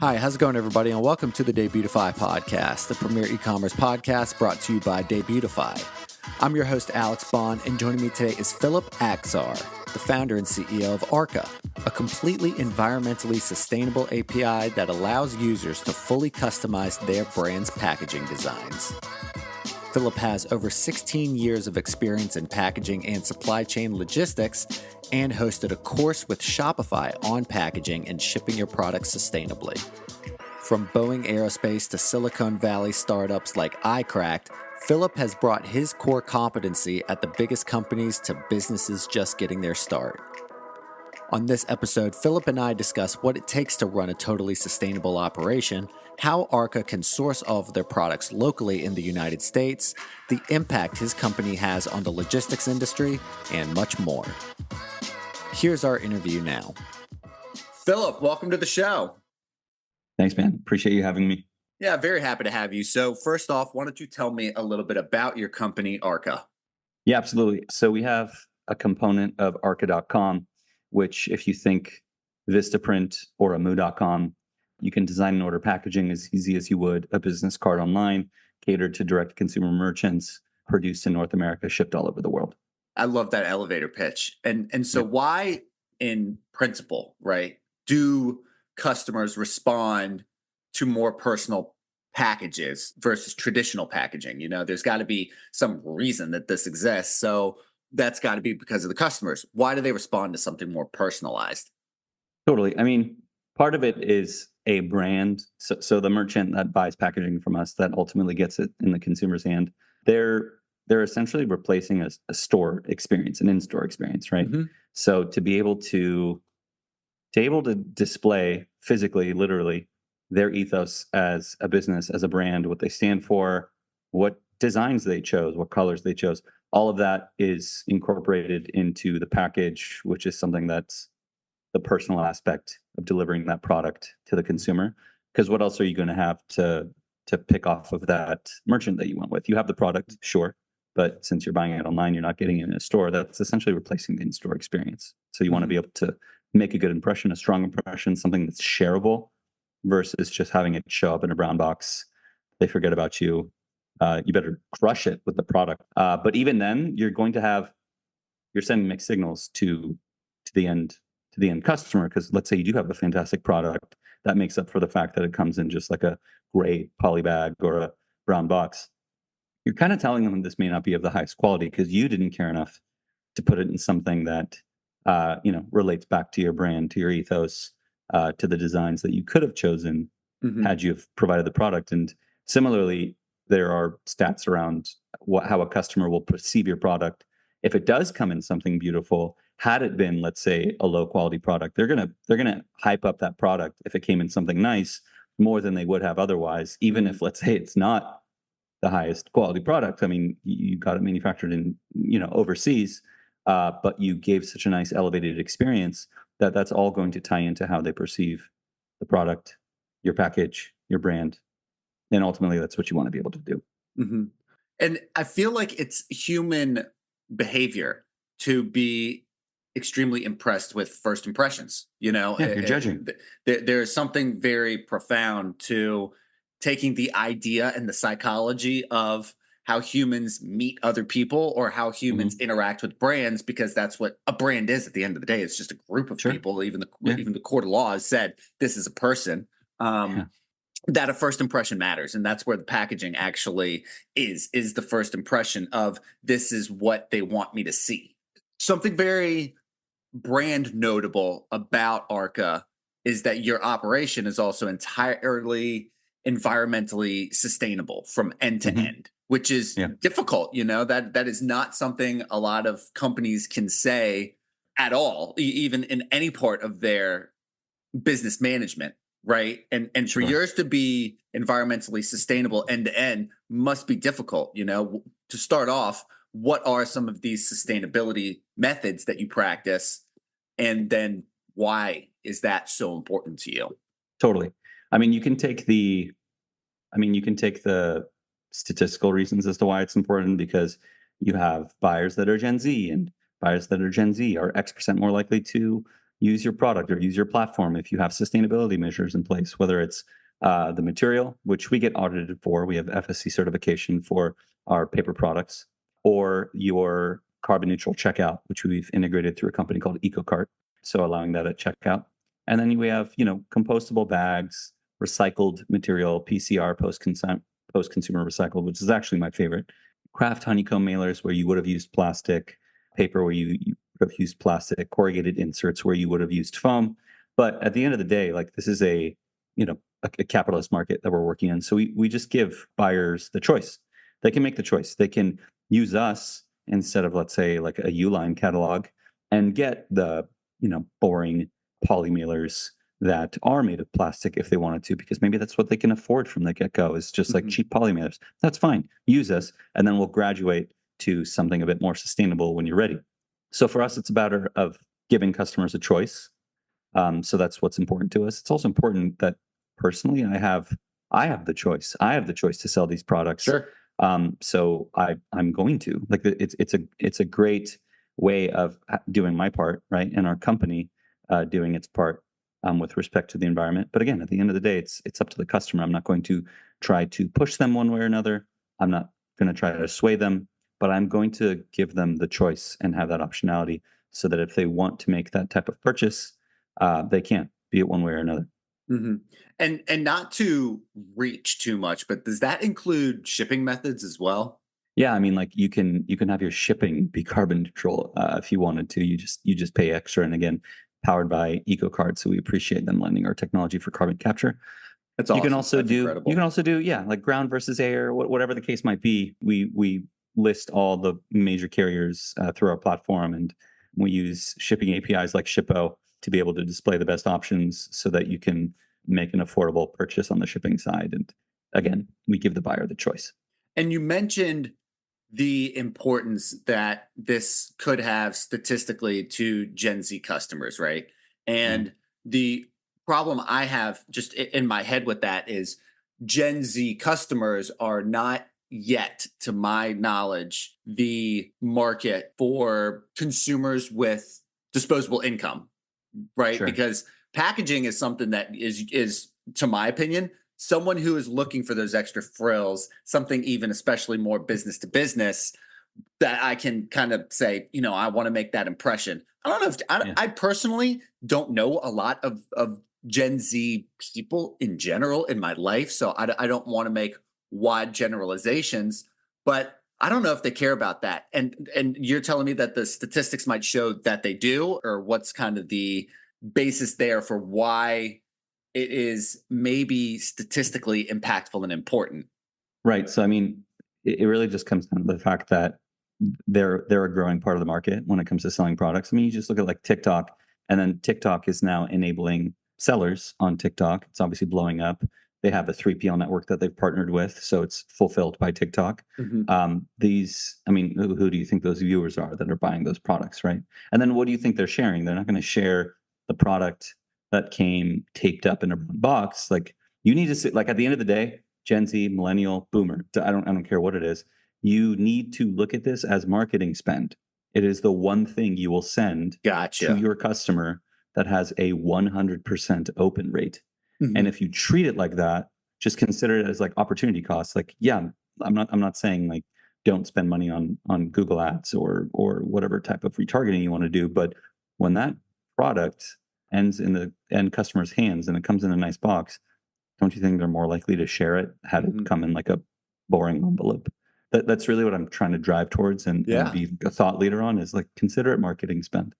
Hi, how's it going, everybody? And welcome to the Debutify podcast, the premier e-commerce podcast brought to you by Debutify. I'm your host, Alex Bond, and joining me today is Phillip Akhzar, the founder and CEO of Arka, a completely environmentally sustainable API that allows users to fully customize their brand's packaging designs. Phillip has over 16 years of experience in packaging and supply chain logistics and hosted a course with Shopify on packaging and shipping your products sustainably. From Boeing Aerospace to Silicon Valley startups like iCracked, Phillip has brought his core competency at the biggest companies to businesses just getting their start. On this episode, Phillip and I discuss what it takes to run a totally sustainable operation, how Arka can source all of their products locally in the United States, the impact his company has on the logistics industry, and much more. Here's our interview now. Phillip, welcome to the show. Thanks, man. Appreciate you having me. Yeah, very happy to have you. So first off, why don't you tell me a little bit about your company, Arka? Yeah, absolutely. So we have a component of Arka.com, which if you think Vistaprint or a Moo.com, you can design and order packaging as easy as you would a business card online, catered to direct consumer merchants, produced in North America, shipped all over the world. I love that elevator pitch. And so why, in principle, right, do customers respond to more personal packages versus traditional packaging? You know, there's got to be some reason that this exists. So that's got to be because of the customers. Why do they respond to something more personalized? Totally. I mean, part of it is a brand. So the merchant that buys packaging from us that ultimately gets it in the consumer's hand, they're essentially replacing a store experience, an in-store experience, right? Mm-hmm. So to be able to display physically, literally, their ethos as a business, as a brand, what they stand for, what designs they chose, what colors they chose, all of that is incorporated into the package, which is something that's the personal aspect of delivering that product to the consumer. Because what else are you going to have to pick off of that merchant that you went with? You have the product, sure, but since you're buying it online, you're not getting it in a store. That's essentially replacing the in-store experience. So you want to be able to make a good impression, a strong impression, something that's shareable versus just having it show up in a brown box. They forget about you. You better crush it with the product. But even then, you're sending mixed signals to the end customer, because let's say you do have a fantastic product that makes up for the fact that it comes in just like a gray poly bag or a brown box. You're kind of telling them this may not be of the highest quality because you didn't care enough to put it in something that relates back to your brand, to your ethos, to the designs that you could have chosen had you have provided the product. And similarly, there are stats around how a customer will perceive your product. If it does come in something beautiful, had it been, let's say, a low quality product, they're gonna hype up that product if it came in something nice more than they would have otherwise, even if, let's say, it's not the highest quality product. I mean, you got it manufactured in, overseas, but you gave such a nice elevated experience that's all going to tie into how they perceive the product, your package, your brand. And ultimately, that's what you want to be able to do. Mm-hmm. And I feel like it's human behavior to be extremely impressed with first impressions. Yeah, you're judging. There's something very profound to taking the idea and the psychology of how humans meet other people or how humans interact with brands, because that's what a brand is at the end of the day. It's just a group of people. Even the court of law has said this is a person. That a first impression matters. And that's where the packaging actually is the first impression of this is what they want me to see. Something very brand notable about Arka is that your operation is also entirely environmentally sustainable from end to end, which is difficult. That is not something a lot of companies can say at all, even in any part of their business management. Right. And for yours to be environmentally sustainable end to end must be difficult. To start off, what are some of these sustainability methods that you practice? And then why is that so important to you? Totally. I mean, you can take the statistical reasons as to why it's important, because you have buyers that are Gen Z, and buyers that are Gen Z are X% more likely to use your product or use your platform if you have sustainability measures in place, whether it's the material, which we get audited for. We have FSC certification for our paper products, or your carbon neutral checkout, which we've integrated through a company called EcoCart. So allowing that at checkout. And then we have, compostable bags, recycled material, PCR, post-consumer recycled, which is actually my favorite. Craft honeycomb mailers where you would have used plastic, paper where you would have used plastic, corrugated inserts where you would have used foam. But at the end of the day, like, this is a capitalist market that we're working in. So we just give buyers the choice. They can make the choice. They can use us instead of, let's say, like a Uline catalog, and get the, boring poly mailers that are made of plastic if they wanted to, because maybe that's what they can afford from the get-go, is just like cheap poly mailers. That's fine. Use us, and then we'll graduate to something a bit more sustainable when you're ready. So for us, it's a matter of giving customers a choice. So that's what's important to us. It's also important that personally, I have the choice. I have the choice to sell these products. Sure. So I'm going to, like, it's a great way of doing my part, right? And our company doing its part with respect to the environment. But again, at the end of the day, it's up to the customer. I'm not going to try to push them one way or another. I'm not going to try to sway them, but I'm going to give them the choice and have that optionality, so that if they want to make that type of purchase, they can, be it one way or another. Mm-hmm. And not to reach too much, but does that include shipping methods as well? Yeah, I mean, like, you can have your shipping be carbon neutral if you wanted to. You just pay extra, and again, powered by EcoCard, so we appreciate them lending our technology for carbon capture. That's You can awesome. also That's incredible. do, yeah, like ground versus air, whatever the case might be. We list all the major carriers through our platform, and we use shipping APIs like Shippo to be able to display the best options so that you can make an affordable purchase on the shipping side. And again, we give the buyer the choice. And you mentioned the importance that this could have statistically to Gen Z customers, right? Mhm. And the problem I have just in my head with that is Gen Z customers are not yet, to my knowledge, the market for consumers with disposable income, right? Sure. Because packaging is something that is, to my opinion, someone who is looking for those extra frills, something even especially more business to business, that I can kind of say, I want to make that impression. I don't know if Yeah. I personally don't know a lot of Gen Z people in general in my life, so I don't want to make wide generalizations, but I don't know if they care about that. And you're telling me that the statistics might show that they do, or what's kind of the basis there for why it is maybe statistically impactful and important? Right. So I mean, it really just comes down to the fact that they're a growing part of the market when it comes to selling products. I mean, you just look at like TikTok, and then TikTok is now enabling sellers on TikTok. It's obviously blowing up. They have a 3PL network that they've partnered with, so it's fulfilled by TikTok. Mhm. I mean, who do you think those viewers are that are buying those products, right? And then what do you think they're sharing? They're not going to share the product that came taped up in a box. Like, you need to see, like, at the end of the day, Gen Z, millennial, boomer, I don't care what it is, you need to look at this as marketing spend. It is the one thing you will send to Gotcha. your customer that has a 100% open rate. And Mhm. if you treat it like that, just consider it as like opportunity costs. Like, yeah, I'm not saying like don't spend money on Google Ads or whatever type of retargeting you want to do, but when that product ends in the end customer's hands and it comes in a nice box, don't you think they're more likely to share it had it Mhm. come in like a boring envelope? That's really what I'm trying to drive towards, and Yeah. be a thought leader on, is like, consider it marketing spend.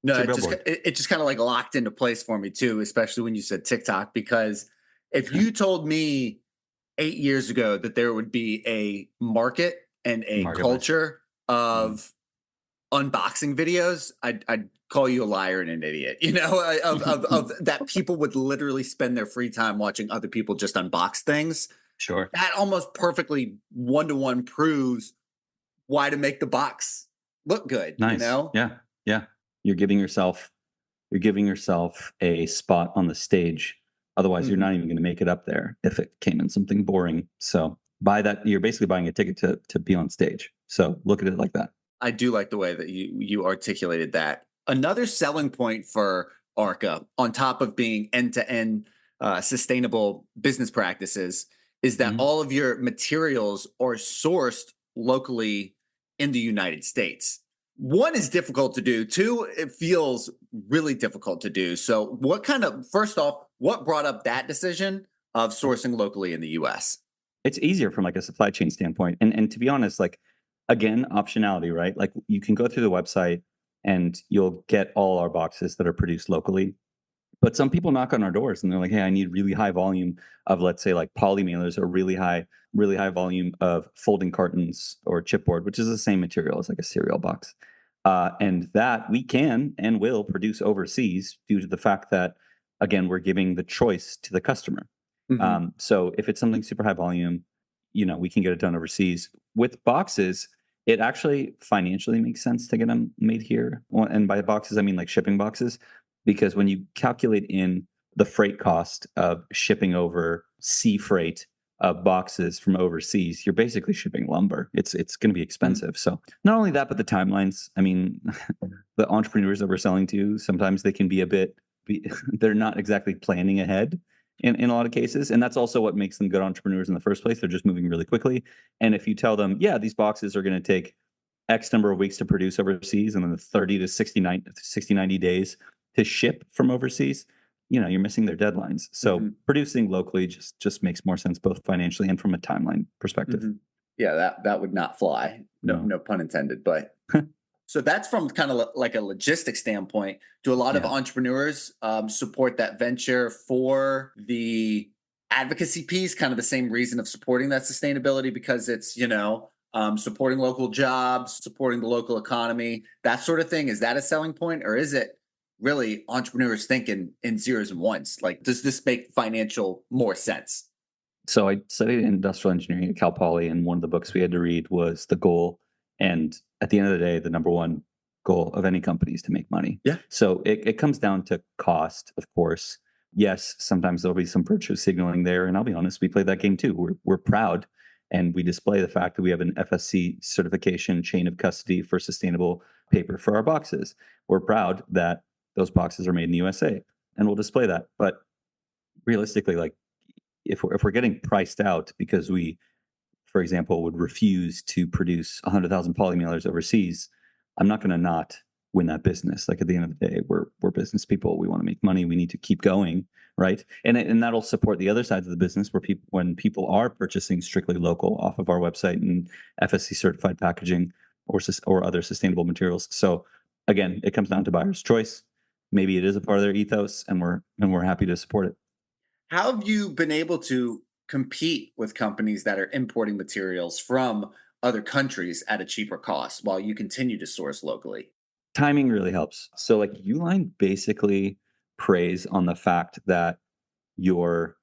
It's No, your it just billboard. it just kind of like locked into place for me too, especially when you said TikTok. Because if you told me 8 years ago that there would be a market and a Marketplace. culture Mhm. of unboxing videos, I'd call you a liar and an idiot. Of that people would literally spend their free time watching other people just unbox things. Sure. That almost perfectly one to one proves why to make the box look good. Nice. Yeah. Yeah. You're giving yourself a spot on the stage. Otherwise, you're Mhm. not even going to make it up there if it came in something boring. So buy that. You're basically buying a ticket to be on stage. So look at it like that. I do like the way that you articulated that. Another selling point for Arca, on top of being end-to-end sustainable business practices, is that Mhm. all of your materials are sourced locally in the United States. One is difficult to do. Two, it feels really difficult to do. So, first off, what brought up that decision of sourcing locally in the US? It's easier from like a supply chain standpoint. And to be honest, like again, optionality, right? Like you can go through the website and you'll get all our boxes that are produced locally. But some people knock on our doors and they're like, "Hey, I need really high volume of, let's say, like poly mailers, or really high volume of folding cartons or chipboard, which is the same material as like a cereal box." And that we can and will produce overseas due to the fact that, again, we're giving the choice to the customer. Hmm. So if it's something super high volume, we can get it done overseas. With boxes, it actually financially makes sense to get them made here. Well, and by boxes, I mean like shipping boxes, because when you calculate in the freight cost of shipping over sea freight of boxes from overseas, you're basically shipping lumber. It's going to be expensive. So not only that, but the timelines. I mean, the entrepreneurs that we're selling to, sometimes they can be they're not exactly planning ahead in a lot of cases. And that's also what makes them good entrepreneurs in the first place. They're just moving really quickly. And if you tell them, yeah, these boxes are going to take X number of weeks to produce overseas and then the 30 to 90 days to ship from overseas, you're missing their deadlines. So Hmm. producing locally just makes more sense, both financially and from a timeline perspective. Hmm. Yeah, that would not fly. No, No. no pun intended. But so that's from kind of like a logistic standpoint. Do a lot of Yeah. entrepreneurs support that venture for the advocacy piece? Kind of the same reason of supporting that sustainability, because it's supporting local jobs, supporting the local economy, that sort of thing. Is that a selling point, or is it really entrepreneurs thinking in zeros and ones? Like, does this make financial more sense? So I studied industrial engineering at Cal Poly, and one of the books we had to read was The Goal. And at the end of the day, the number one goal of any company is to make money. Yeah. So it comes down to cost, of course. Yes, sometimes there'll be some virtue signaling there. And I'll be honest, we play that game too. We're proud and we display the fact that we have an FSC certification chain of custody for sustainable paper for our boxes. We're proud that those boxes are made in the USA and we'll display that. But realistically, like if we're getting priced out because we, for example, would refuse to produce 100,000 polymailers overseas, I'm not going to not win that business. Like at the end of the day, we're business people. We want to make money. We need to keep going, right? And that'll support the other sides of the business where when people are purchasing strictly local off of our website and FSC certified packaging or other sustainable materials. So again, it comes down to buyer's choice. Maybe it is a part of their ethos, and we're happy to support it. How have you been able to compete with companies that are importing materials from other countries at a cheaper cost while you continue to source locally? Timing really helps. So like Uline basically preys on the fact that you're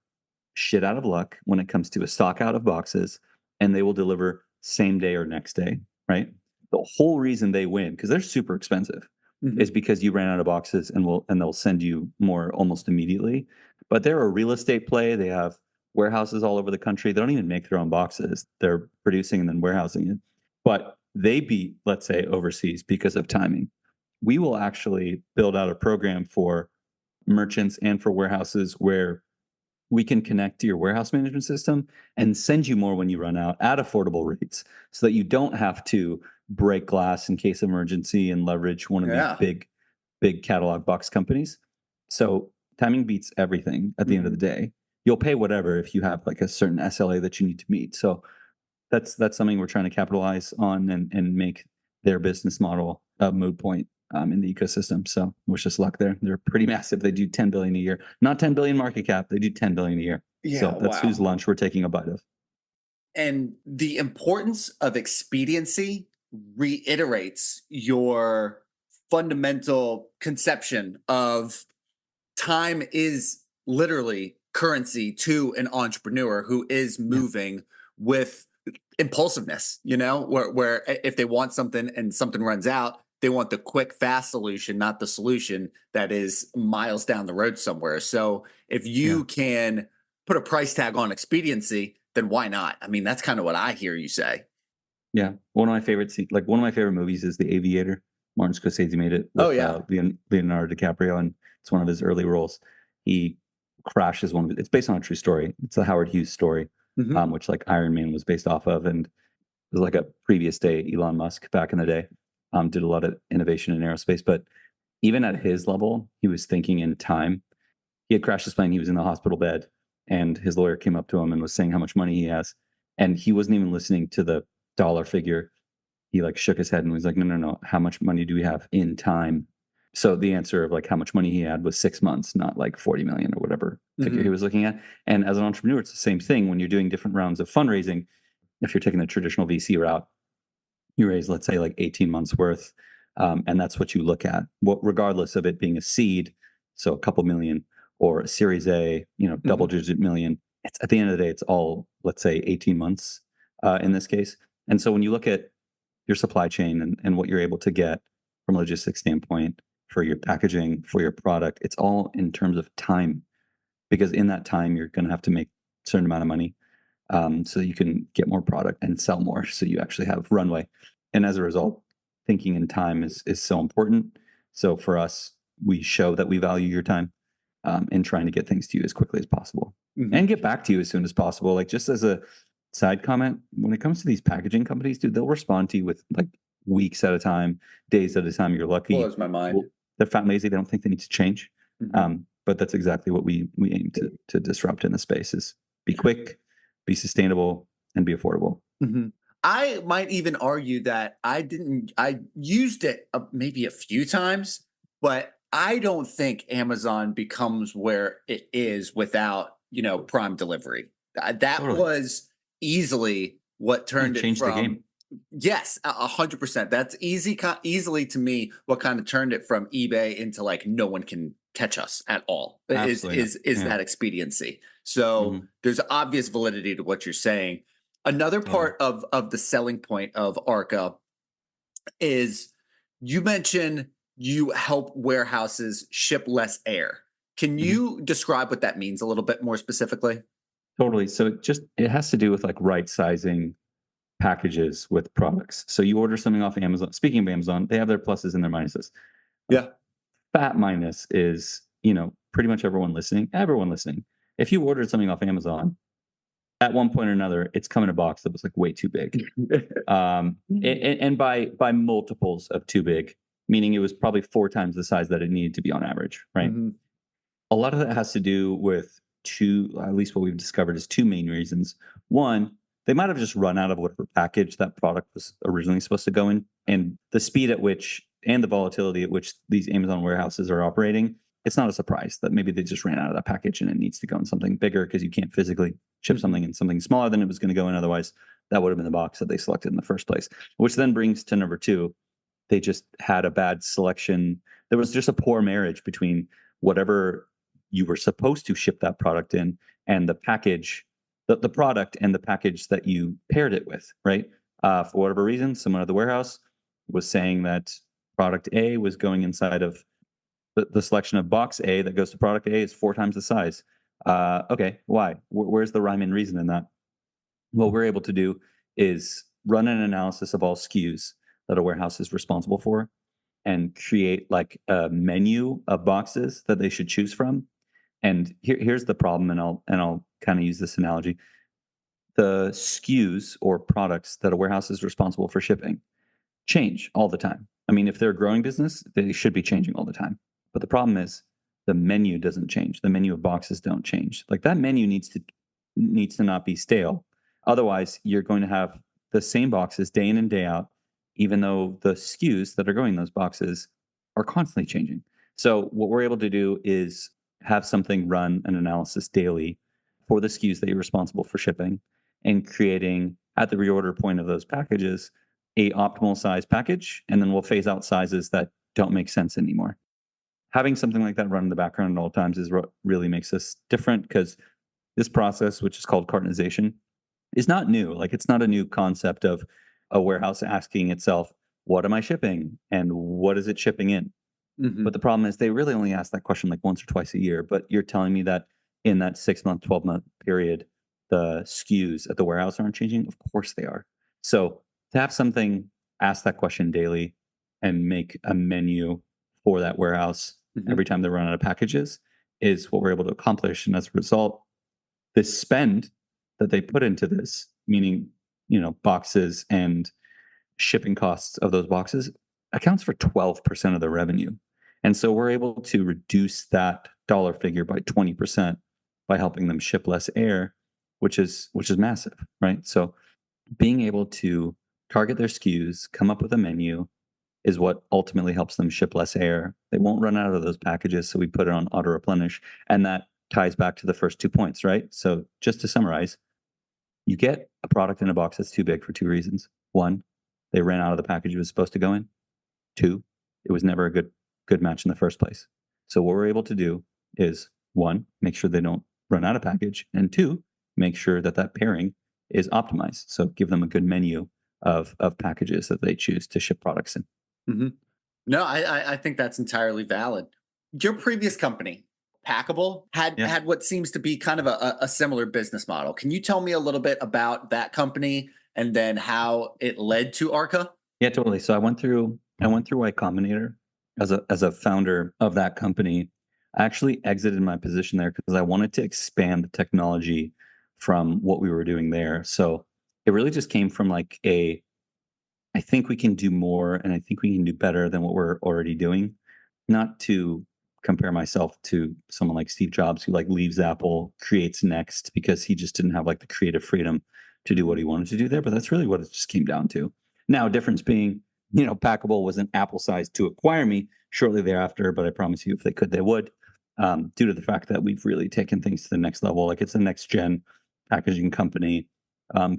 shit out of luck when it comes to a stock out of boxes, and they will deliver same day or next day, right? The whole reason they win, because they're super expensive, is Hmm. because you ran out of boxes and they'll send you more almost immediately. But they're a real estate play. They have warehouses all over the country. They don't even make their own boxes. They're producing and then warehousing it. But they beat, let's say, overseas because of timing. We will actually build out a program for merchants and for warehouses where we can connect to your warehouse management system and send you more when you run out at affordable rates so that you don't have to break glass in case of emergency and leverage one of these Yeah. big catalog box companies. So timing beats everything at the end of the Hmm. day. You'll pay whatever if you have like a certain SLA that you need to meet. So that's something we're trying to capitalize on and make their business model a moot point in the ecosystem. So wish us luck there. They're pretty massive. They do 10 billion a year, not 10 billion market cap. They do 10 billion a year. Yeah. So that's whose Wow. lunch we're taking a bite of. And the importance of expediency reiterates your fundamental conception of time is literally currency to an entrepreneur who is Yeah. moving with impulsiveness, where if they want something and something runs out, they want the quick, fast solution, not the solution that is miles down the road somewhere. So if Yeah. you can put a price tag on expediency, then why not? I mean, that's kind of what I hear you say. Yeah. One of my favorite movies is The Aviator. Martin Scorsese made it Oh with yeah. Leonardo DiCaprio, and it's one of his early roles. He crashes it's based on a true story. It's the Howard Hughes story, Hmm. which like Iron Man was based off of, and it was like a previous day Elon Musk back in the day did a lot of innovation in aerospace. But even at his level, he was thinking in time. He had crashed his plane. He was in the hospital bed, and his lawyer came up to him and was saying how much money he has, and he wasn't even listening to the dollar figure. He like shook his head and was like, no, no, no. How much money do we have in time? So the answer of like how much money he had was 6 months, not like 40 million or whatever figure he Hmm. was looking at. And as an entrepreneur, it's the same thing when you're doing different rounds of fundraising. If you're taking the traditional VC route, you raise, let's say, like 18 months worth. And that's what you look at, regardless of it being a seed, so a couple million, or a series A, double Hmm. digit million. It's at the end of the day, it's all, let's say, 18 months in this case. And so when you look at your supply chain and what you're able to get from a logistics standpoint for your packaging, for your product, it's all in terms of time, because in that time, you're going to have to make a certain amount of money so you can get more product and sell more. So you actually have runway. And as a result, thinking in time is so important. So for us, we show that we value your time in trying to get things to you as quickly as possible Hmm. and get back to you as soon as possible. Like, just as a side comment, when it comes to these packaging companies, dude, they'll respond to you with like weeks at a time, days at a time. You're lucky. Blows my mind. Well, they're fat and lazy. They don't think they need to change. Hmm. But that's exactly what we aim to disrupt in the space: is be quick, be sustainable, and be affordable. Hmm. I might even argue that I used it maybe a few times, but I don't think Amazon becomes where it is without, Prime delivery. That Totally. was easily what Yeah, turned it change the game. from, yes, 100%. That's easily to me what kind of turned it from eBay into like no one can catch us at all. Is Absolutely not. is is Yeah. that expediency? So Hmm. there's obvious validity to what you're saying. Another Totally. part of the selling point of Arca is you mentioned you help warehouses ship less air. Can Hmm. you describe what that means a little bit more specifically? Totally. So it has to do with like right sizing packages with products. So you order something off Amazon. Speaking of Amazon, they have their pluses and their minuses. A Yeah. fat minus is, pretty much everyone listening. If you ordered something off Amazon, at one point or another, it's come in a box that was like way too big. And by multiples of too big, meaning it was probably 4 times the size that it needed to be on average, right? Mhm. A lot of that has to do with two, at least what we've discovered is two main reasons. One, they might have just run out of whatever package that product was originally supposed to go in, and the speed at which and the volatility at which these Amazon warehouses are operating. It's not a surprise that maybe they just ran out of that package and it needs to go in something bigger, because you can't physically ship Mhm. something in something smaller than it was going to go in. Otherwise, that would have been the box that they selected in the first place. Which then brings to number two: they just had a bad selection. There was just a poor marriage between whatever you were supposed to ship that product in and the package, the product and the package that you paired it with, right? For whatever reason, someone at the warehouse was saying that product A was going inside of the selection of box A that goes to product A is 4 times the size. Okay, why? Where's the rhyme and reason in that? What we're able to do is run an analysis of all SKUs that a warehouse is responsible for and create like a menu of boxes that they should choose from. And here's the problem, and I'll kind of use this analogy. The SKUs or products that a warehouse is responsible for shipping change all the time. I mean, if they're a growing business, they should be changing all the time. But the problem is the menu doesn't change. The menu of boxes don't change. Like, that menu needs to not be stale. Otherwise, you're going to have the same boxes day in and day out, even though the SKUs that are going in those boxes are constantly changing. So what we're able to do is have something run an analysis daily for the SKUs that you're responsible for shipping, and creating at the reorder point of those packages a optimal size package, and then we'll phase out sizes that don't make sense anymore. Having something like that run in the background at all times is what really makes us different, because this process, which is called cartonization, is not new. Like, it's not a new concept of a warehouse asking itself, what am I shipping and what is it shipping in? But Mhm. the problem is they really only ask that question like once or twice a year. But you're telling me that in that 6 month, 12-month period, the SKUs at the warehouse aren't changing? Of course they are. So to have something ask that question daily and make a menu for that warehouse every time they run out of packages is what we're able to accomplish. And as a result, this spend that they put into this, meaning, boxes and shipping costs of those boxes, accounts for 12% of the revenue. And so we're able to reduce that dollar figure by 20% by helping them ship less air, which is massive, right? So being able to target their SKUs, come up with a menu, is what ultimately helps them ship less air. They won't run out of those packages, so we put it on auto replenish. And that ties back to the first 2 points, right? So just to summarize, you get a product in a box that's too big for 2 reasons. 1, they ran out of the package it was supposed to go in. 2, it was never a good match in the first place. So what we're able to do is, 1, make sure they don't run out of package, and 2, make sure that pairing is optimized. So give them a good menu of packages that they choose to ship products in. Hmm. No, I think that's entirely valid. Your previous company, Packable, had Yeah. had what seems to be kind of a similar business model. Can you tell me a little bit about that company and then how it led to Arka? Yeah, totally. So I went through Y Combinator as a founder of that company. I actually exited my position there because I wanted to expand the technology from what we were doing there. So it really just came from like I think we can do more and I think we can do better than what we're already doing. Not to compare myself to someone like Steve Jobs who like leaves Apple, creates Next because he just didn't have like the creative freedom to do what he wanted to do there, but that's really what it just came down to. Now, difference being, Packable was an Apple size to acquire me shortly thereafter, but I promise you if they could, they would. Due to the fact that we've really taken things to the next level. Like it's a next gen packaging company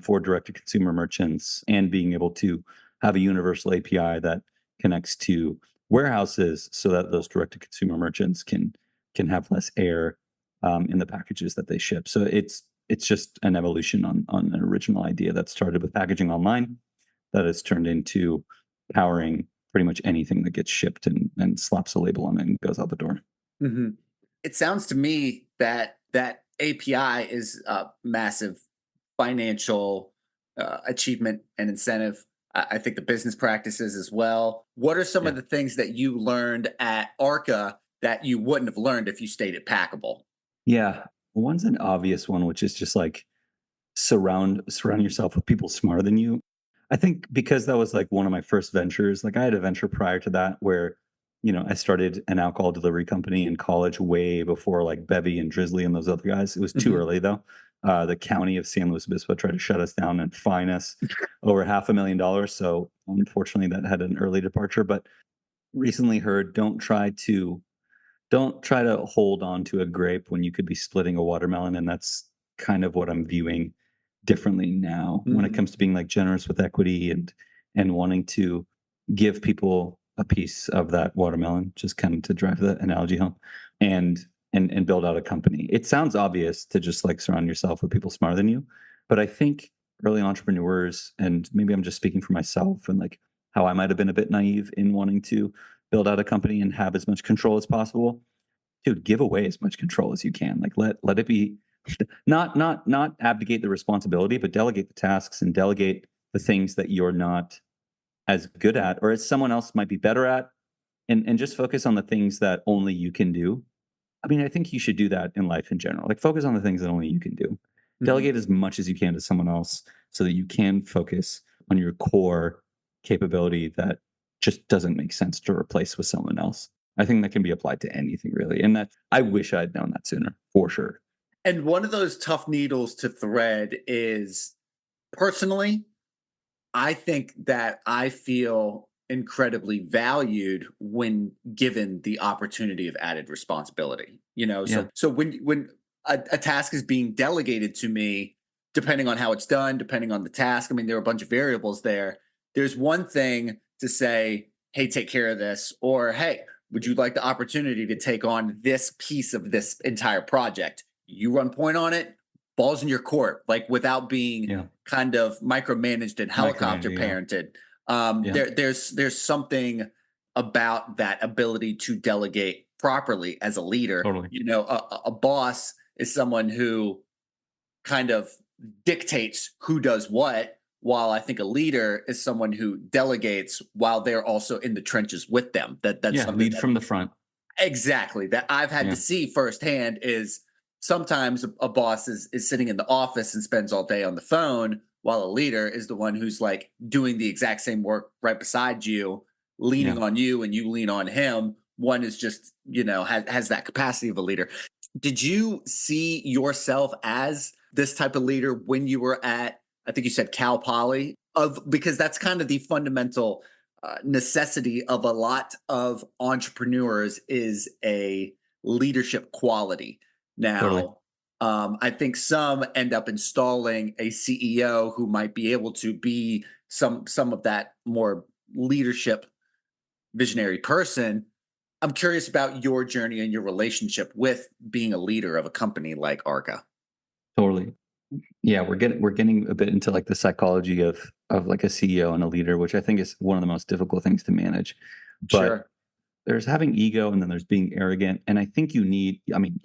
for direct to consumer merchants and being able to have a universal API that connects to warehouses so that those direct to consumer merchants can have less air in the packages that they ship. So it's just an evolution on an original idea that started with packaging online that has turned into powering pretty much anything that gets shipped and slaps a label on it and goes out the door. Hmm. It sounds to me that that API is a massive financial achievement and incentive. I think the business practices as well. What are some Yeah. of the things that you learned at Arca that you wouldn't have learned if you stayed at Packable? Yeah. One's an obvious one, which is just like surround yourself with people smarter than you. I think because that was like one of my first ventures. Like I had a venture prior to that where, I started an alcohol delivery company in college way before like Bevy and Drizzly and those other guys. It was too Hmm. early though. The county of San Luis Obispo tried to shut us down and fine us over $500,000. So unfortunately that had an early departure, but recently heard don't try to hold on to a grape when you could be splitting a watermelon. And that's kind of what I'm viewing differently now when it Hmm. comes to being like generous with equity and wanting to give people a piece of that watermelon, just kind of to drive the analogy home and and build out a company. It sounds obvious to just like surround yourself with people smarter than you, but I think early entrepreneurs, and maybe I'm just speaking for myself and like how I might have been a bit naive in wanting to build out a company and have as much control as possible. Dude, give away as much control as you can. Like let it be not abdicate the responsibility, but delegate the tasks and delegate the things that you're not as good at or as someone else might be better at and just focus on the things that only you can do. I mean, I think you should do that in life in general. Like focus on the things that only you can do. Hmm. Delegate as much as you can to someone else so that you can focus on your core capability that just doesn't make sense to replace with someone else. I think that can be applied to anything really. And that I wish I'd known that sooner, for sure. And one of those tough needles to thread is personally, I think that I feel incredibly valued when given the opportunity of added responsibility. Yeah, So when a task is being delegated to me, depending on how it's done, depending on the task, I mean, there are a bunch of variables there. There's one thing to say, hey, take care of this, or hey, would you like the opportunity to take on this piece of this entire project? You run point on it, balls in your court, like without being yeah. kind of micromanaged and helicopter Micromanaging, yeah. parented. Yeah, There's something about that ability to delegate properly as a leader. totally. A boss is someone who kind of dictates who does what, while I think a leader is someone who delegates while they're also in the trenches with them. That's Yeah, something lead that from the front. exactly that I've had to Yeah, see firsthand is sometimes a boss is sitting in the office and spends all day on the phone while a leader is the one who's like doing the exact same work right beside you, yeah, leaning on you and you lean on him. One is just, has that capacity of a leader. Did you see yourself as this type of leader when you were at, I think you said Cal Poly, of because that's kind of the fundamental necessity of a lot of entrepreneurs is a leadership quality. totally. Now, I think some end up installing a CEO who might be able to be some of that more leadership visionary person. I'm curious about your journey and your relationship with being a leader of a company like Arca. Totally. Yeah, we're getting a bit into like the psychology of like a CEO and a leader, which I think is one of the most difficult things to manage. But Sure. there's having ego and then there's being arrogant. And I think you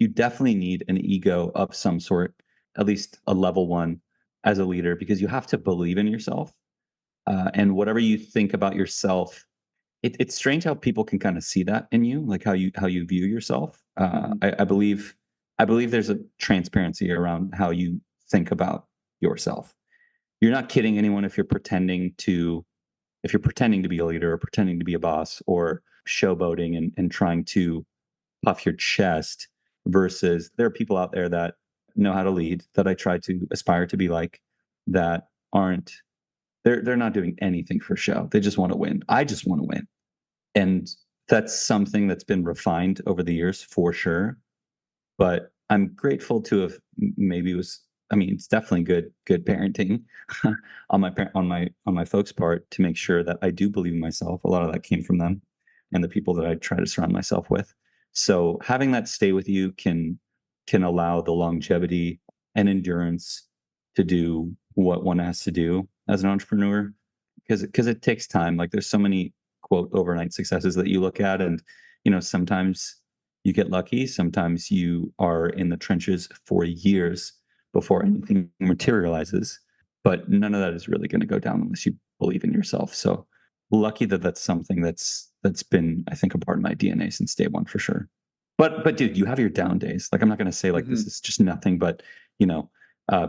definitely need an ego of some sort, at least a level one as a leader, because you have to believe in yourself. And whatever you think about yourself, it's strange how people can kind of see that in you, like how you view yourself. Mhm. I believe there's a transparency around how you think about yourself. You're not kidding anyone if you're pretending to be a leader or pretending to be a boss or showboating and trying to puff your chest versus there are people out there that know how to lead that I try to aspire to be like that aren't they're not doing anything for show. They just want to win. I just want to win. And that's something that's been refined over the years for sure. But I'm grateful to have maybe it was I mean, it's definitely good parenting on my folks' part to make sure that I do believe in myself. A lot of that came from them and the people that I try to surround myself with. So having that stay with you can allow the longevity and endurance to do what one has to do as an entrepreneur because it takes time. Like there's so many quote overnight successes that you look at and sometimes you get lucky. Sometimes you are in the trenches for years before anything materializes. But none of that is really going to go down unless you believe in yourself. So lucky that that's something that's been, I think, a part of my DNA since day one for sure. But dude, you have your down days. Like I'm not going to say like this Mhm. is just nothing, but you know,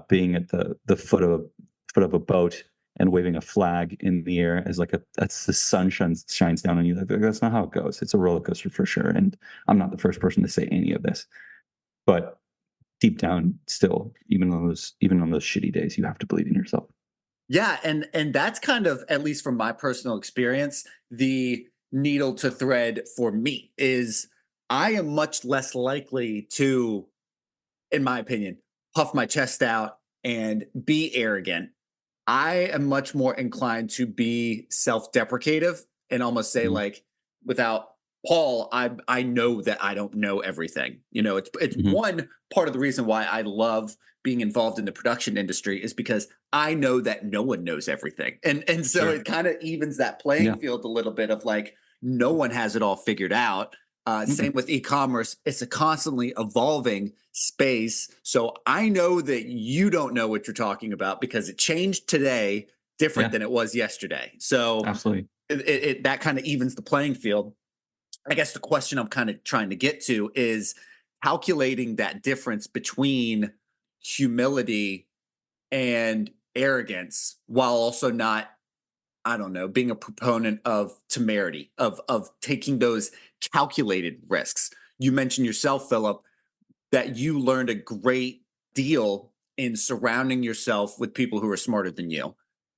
being at the foot of a boat and waving a flag in the air as like that's the sun shines down on you. That's not how it goes. It's a roller coaster for sure. And I'm not the first person to say any of this, but deep down, still, even on those shitty days, you have to believe in yourself. Yeah, and that's kind of, at least from my personal experience, the needle to thread for me is I am much less likely to, in my opinion, puff my chest out and be arrogant. I am much more inclined to be self-deprecative and almost say Mhm, like, without Paul, I know that I don't know everything. It's mhm. one part of the reason why I love being involved in the production industry is because I know that no one knows everything. And so Sure. it kind of evens that playing Yeah. field a little bit of like no one has it all figured out. Same Mm-mm. with e-commerce. It's a constantly evolving space. So I know that you don't know what you're talking about because it changed today different Yeah. than it was yesterday. So Absolutely. that kind of evens the playing field. I guess the question I'm kind of trying to get to is calculating that difference between humility and arrogance while also not, I don't know, being a proponent of temerity, of taking those calculated risks. You mentioned yourself, Philip, that you learned a great deal in surrounding yourself with people who are smarter than you.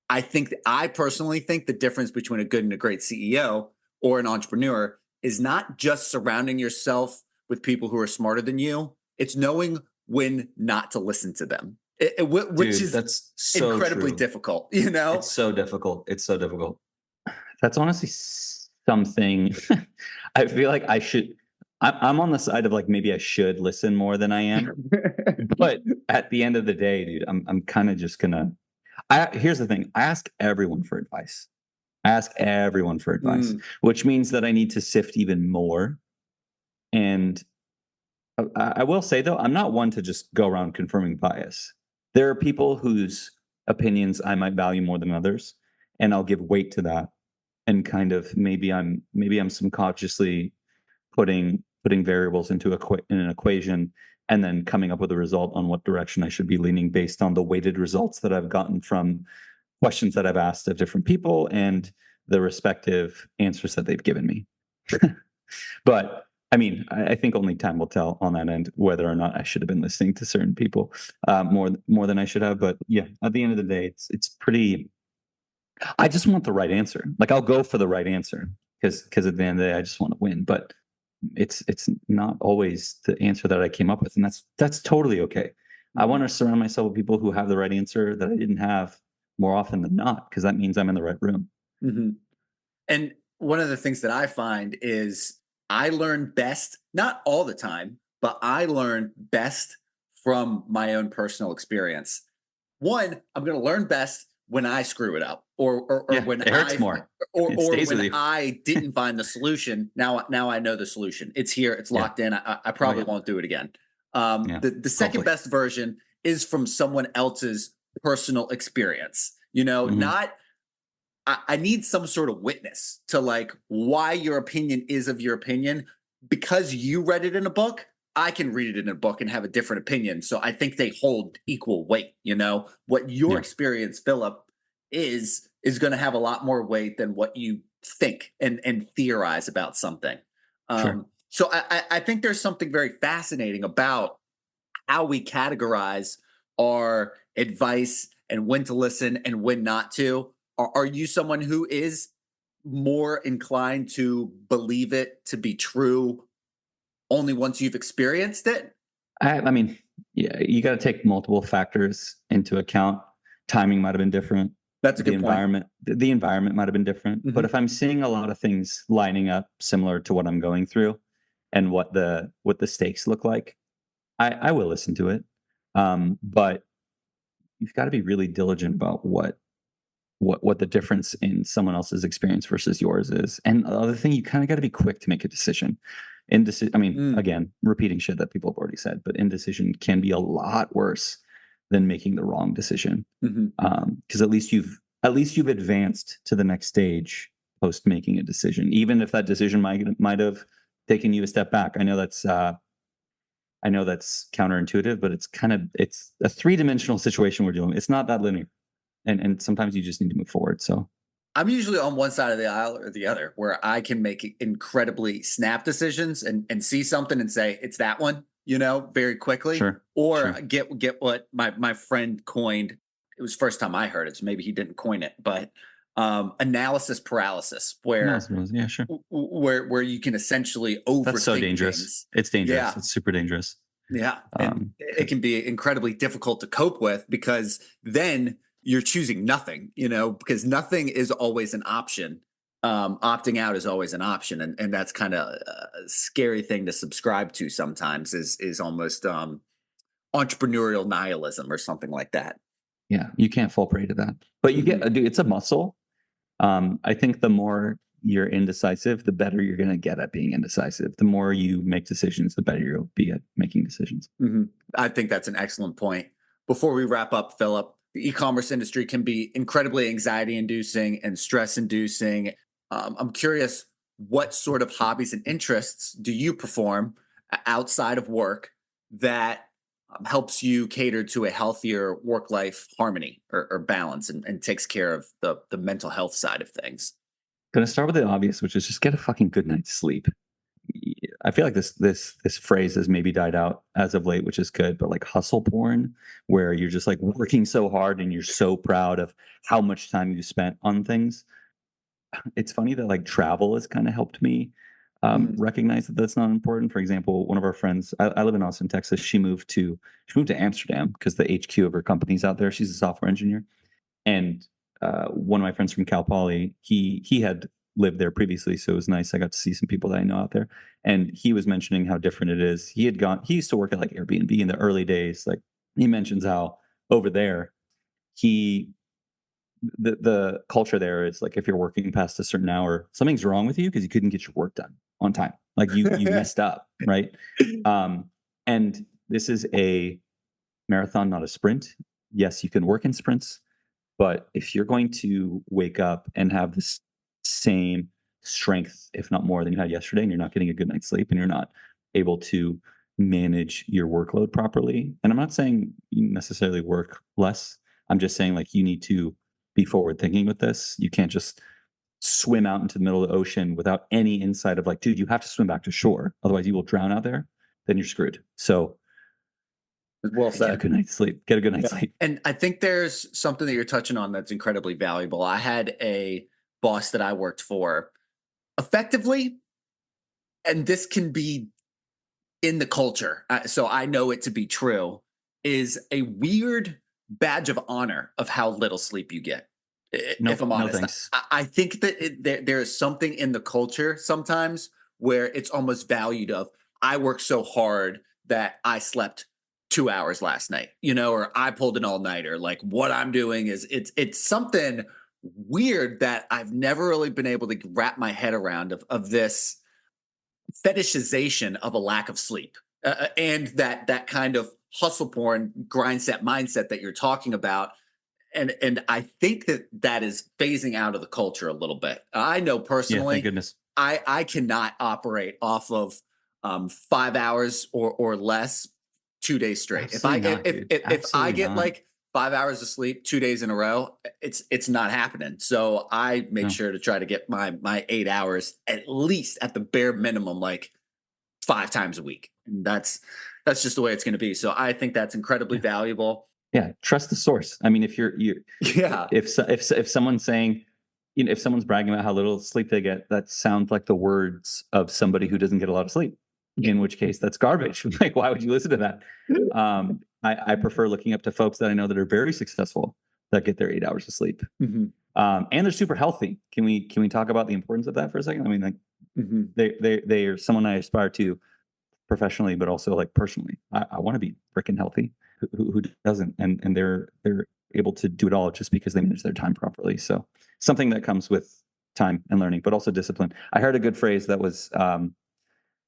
I personally think the difference between a good and a great CEO or an entrepreneur is not just surrounding yourself with people who are smarter than you, it's knowing when not to listen to them, which Dude, is that's so incredibly true. difficult, It's so difficult. It's so difficult. That's honestly something I feel like I'm on the side of like maybe I should listen more than I am. But at the end of the day, dude, I'm kind of just gonna here's the thing. I ask everyone for advice. I ask everyone for advice, Mm, which means that I need to sift even more. And I will say though, I'm not one to just go around confirming bias. There are people whose opinions I might value more than others, and I'll give weight to that. And kind of maybe I'm subconsciously putting variables into in an equation, and then coming up with a result on what direction I should be leaning based on the weighted results that I've gotten from questions that I've asked of different people and the respective answers that they've given me. But I mean, I think only time will tell on that end whether or not I should have been listening to certain people more than I should have. But yeah, at the end of the day, it's pretty. I just want the right answer. Like, I'll go for the right answer because at the end of the day, I just want to win. But it's not always the answer that I came up with, and that's totally okay. I want to surround myself with people who have the right answer that I didn't have more often than not, because that means I'm in the right room. Mm-hmm. And one of the things that I find is I learn best, not all the time, but I learn best from my own personal experience. One, I'm going to learn best when I screw it up, or Yeah, when it hurts more. It or stays with when you. I didn't find the solution. Now I know the solution. It's here. It's Yeah. locked in. I probably yeah. won't do it again. Yeah. The second Hopefully. best version is from someone else's personal experience. Not I need some sort of witness to like why your opinion is of your opinion. Because you read it in a book, I can read it in a book and have a different opinion. So I think they hold equal weight. What your Yeah. experience, Philip, is going to have a lot more weight than what you think and theorize about something. Sure. So I think there's something very fascinating about how we categorize our advice and when to listen and when not to. Are you someone who is more inclined to believe it to be true only once you've experienced it? I mean, yeah, you got to take multiple factors into account. Timing might have been different. That's a good point. The environment might have been different. But if I'm seeing a lot of things lining up similar to what I'm going through and what the stakes look like, I will listen to it. But you've got to be really diligent about what the difference in someone else's experience versus yours is. And the other thing, you kind of got to be quick to make a decision. I mean, again, repeating shit that people have already said, but indecision can be a lot worse than making the wrong decision. Because at least you've advanced to the next stage post making a decision, even if that decision might have taken you a step back. I know that's counterintuitive, but it's a three-dimensional situation we're dealing with. It's not that linear. And sometimes you just need to move forward. So I'm usually on one side of the aisle or the other, where I can make incredibly snap decisions and see something and say it's that one, very quickly. Sure. Or get what my friend coined. It was the first time I heard it, so maybe he didn't coin it, but analysis paralysis, where yeah, sure. where you can essentially overthink That's so dangerous. things. It's dangerous. Yeah. It's super dangerous. Yeah, and it can be incredibly difficult to cope with, because then you're choosing nothing, because nothing is always an option. Opting out is always an option, and that's kind of a scary thing to subscribe to sometimes. Is almost entrepreneurial nihilism or something like that. Yeah, you can't fall prey to that. But you get, dude, it's a muscle. I think the more you're indecisive, the better you're going to get at being indecisive. The more you make decisions, the better you'll be at making decisions. I think that's an excellent point. Before we wrap up, Philip, the e-commerce industry can be incredibly anxiety-inducing and stress-inducing. I'm curious, what sort of hobbies and interests do you perform outside of work that helps you cater to a healthier work-life harmony or balance, and takes care of the mental health side of things? Going to start with the obvious, which is just get a fucking good night's sleep. I feel like this phrase has maybe died out as of late, which is good, but like hustle porn, where you're just like working so hard and you're so proud of how much time you spent on things. It's funny that like travel has kind of helped me recognize that that's not important. For example, one of our friends, I live in Austin, Texas. She moved to Amsterdam because the HQ of her company's out there. She's a software engineer, and one of my friends from Cal Poly, he had lived there previously, so it was nice. I got to see some people that I know out there, and he was mentioning how different it is. He used to work at like Airbnb in the early days. Like, he mentions how over there, the culture there is like, if you're working past a certain hour, something's wrong with you because you couldn't get your work done on time. Like, you messed up, right? And this is a marathon, not a sprint. Yes, you can work in sprints, But if you're going to wake up and have the same strength, if not more, than you had yesterday, and you're not getting a good night's sleep, and you're not able to manage your workload properly, and I'm not saying you necessarily work less. I'm just saying, like, you need to be forward thinking with this. You can't just swim out into the middle of the ocean without any insight of, like, dude, you have to swim back to shore, otherwise you will drown out there. Then you're screwed. So Well get a said. good night's sleep. Get a good night's sleep. And I think there's something that you're touching on that's incredibly valuable. I had a boss that I worked for effectively, and this can be in the culture, so I know it to be true, is a weird badge of honor of how little sleep you get. If Nope, I'm no honest, thanks. I think that there is something in the culture sometimes where it's almost valued of, I worked so hard that I slept 2 hours last night, or I pulled an all nighter. Like, what I'm doing is it's something weird that I've never really been able to wrap my head around of this fetishization of a lack of sleep, and that kind of hustle porn grind set mindset that you're talking about. And I think that is phasing out of the culture a little bit. I know Yeah, thank personally, goodness. I cannot operate off of 5 hours or less 2 days straight. Absolutely not, dude. If I Absolutely get not. like 5 hours of sleep 2 days in a row, it's not happening. So I make No. sure to try to get my 8 hours at least at the bare minimum, like 5 times a week. And that's just the way it's going to be. So I think that's incredibly Yeah. valuable. Yeah, trust the source. I mean, if you're Yeah. if someone's saying, if someone's bragging about how little sleep they get, that sounds like the words of somebody who doesn't get a lot of sleep. In which case, that's garbage. Like, why would you listen to that? I prefer looking up to folks that I know that are very successful, that get their 8 hours of sleep, Mhm. and they're super healthy. Can we talk about the importance of that for a second? I mean, like, Mhm. they are someone I aspire to professionally, but also, like, personally. I want to be freaking healthy. Who doesn't? And they're able to do it all just because they manage their time properly. So something that comes with time and learning, but also discipline. I heard a good phrase that was,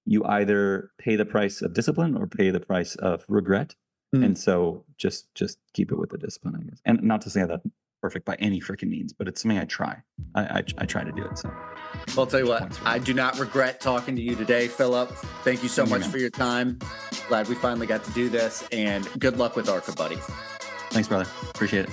you either pay the price of discipline or pay the price of regret. Mm. And so just keep it with the discipline, I guess. And not to say that perfect by any freaking means, but it's something I try. I try to do it. So Well, I'll tell you what, I do not regret talking to you today, Phillip. Thank you so much for your time. Glad we finally got to do this, and good luck with Arka, buddy. Thanks, brother. Appreciate it.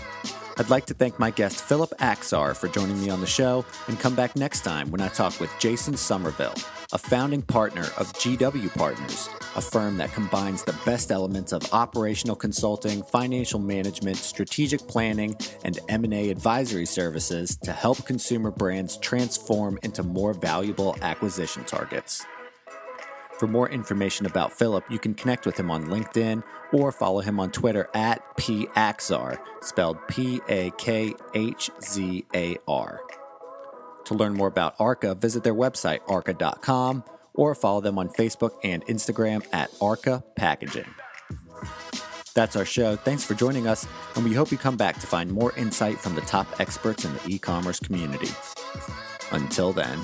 I'd like to thank my guest Phillip Akhzar for joining me on the show, and come back next time when I talk with Jason Somerville, a founding partner of GW Partners, a firm that combines the best elements of operational consulting, financial management, strategic planning, and M&A advisory services to help consumer brands transform into more valuable acquisition targets. For more information about Phillip, you can connect with him on LinkedIn or follow him on Twitter at @PAkhzar, spelled Pakhzar. To learn more about Arka, visit their website, arka.com, or follow them on Facebook and Instagram at Arka Packaging. That's our show. Thanks for joining us, and we hope you come back to find more insight from the top experts in the e-commerce community. Until then.